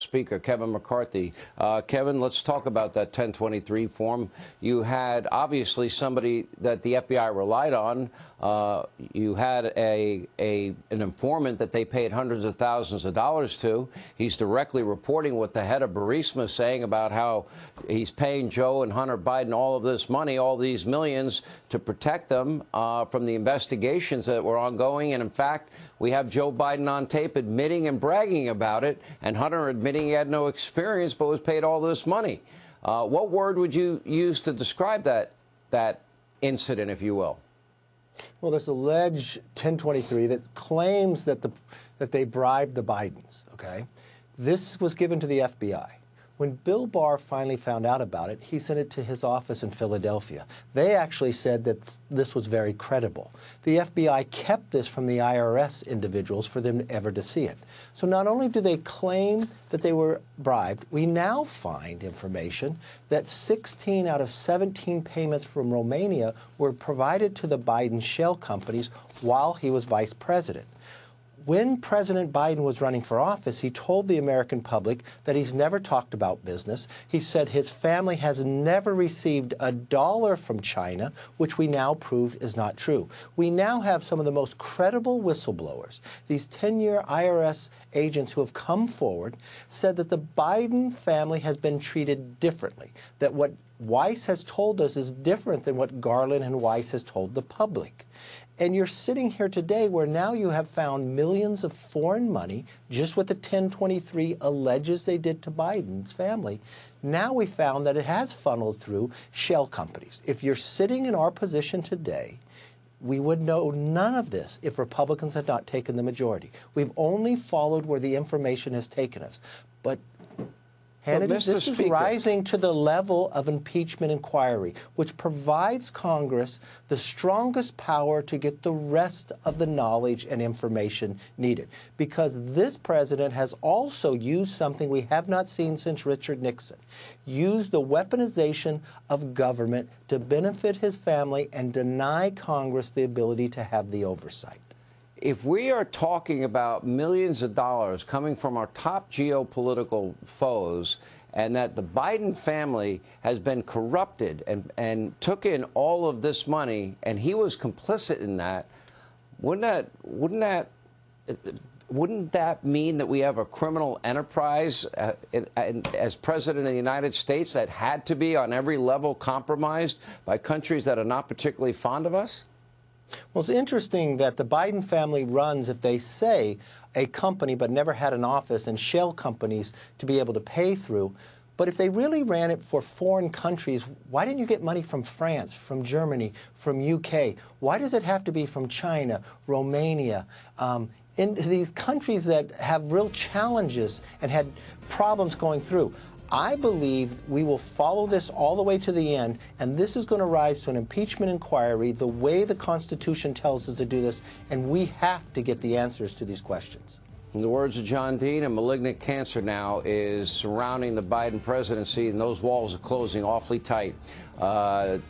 Speaker Kevin McCarthy. Kevin, let's talk about that 1023 form. You had obviously somebody that the FBI relied on. You had an informant that they paid hundreds of thousands of dollars to. He's directly reporting what the head of Burisma is saying about how he's paying Joe and Hunter Biden all of this money, all these millions, to protect them from the investigations that were ongoing. And in fact, we have Joe Biden on tape admitting and bragging about it, and Hunter admitting he had no experience but was paid all this money. What word would you use to describe that incident, if you will? Well, there's alleged 1023 that claims that they bribed the Bidens. Okay, this was given to the FBI. When Bill Barr finally found out about it, he sent it to his office in Philadelphia. They actually said that this was very credible. The FBI kept this from the IRS individuals for them ever to see it. So not only do they claim that they were bribed, we now find information that 16 out of 17 payments from Romania were provided to the Biden shell companies while he was vice president. When President Biden was running for office, he told the American public that he's never talked about business. He said his family has never received a dollar from China, which we now proved is not true. We now have some of the most credible whistleblowers. These 10-year IRS agents who have come forward said that the Biden family has been treated differently, that what Weiss has told us is different than what Garland and Weiss has told the public. And you're sitting here today where now you have found millions of foreign money, just what the 1023 alleges they did to Biden's family. Now we found that it has funneled through shell companies. If you're sitting in our position today, we would know none of this if Republicans had not taken the majority. We've only followed where the information has taken us. But Hannity, this is rising to the level of impeachment inquiry, which provides Congress the strongest power to get the rest of the knowledge and information needed. Because this president has also used something we have not seen since Richard Nixon, used the weaponization of government to benefit his family and deny Congress the ability to have the oversight. If we are talking about millions of dollars coming from our top geopolitical foes, and that the Biden family has been corrupted and took in all of this money, and he was complicit in that, wouldn't that mean that we have a criminal enterprise as president of the United States that had to be on every level compromised by countries that are not particularly fond of us? Well, it's interesting that the Biden family runs, if they say, a company but never had an office and shell companies to be able to pay through. But if they really ran it for foreign countries, why didn't you get money from France, from Germany, from UK? Why does it have to be from China, Romania, in these countries that have real challenges and had problems going through? I believe we will follow this all the way to the end, and this is going to rise to an impeachment inquiry the way the Constitution tells us to do this, and we have to get the answers to these questions. In the words of John Dean, a malignant cancer now is surrounding the Biden presidency, and those walls are closing awfully tight.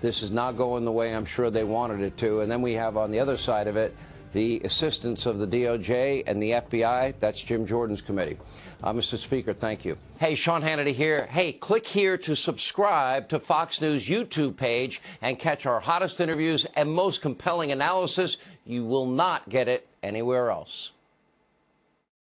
This is not going the way I'm sure they wanted it to. And then we have on the other side of it the assistance of the DOJ and the FBI. That's Jim Jordan's committee. Mr. Speaker, thank you. Hey, Sean Hannity here. Hey, click here to subscribe to Fox News YouTube page and catch our hottest interviews and most compelling analysis. You will not get it anywhere else.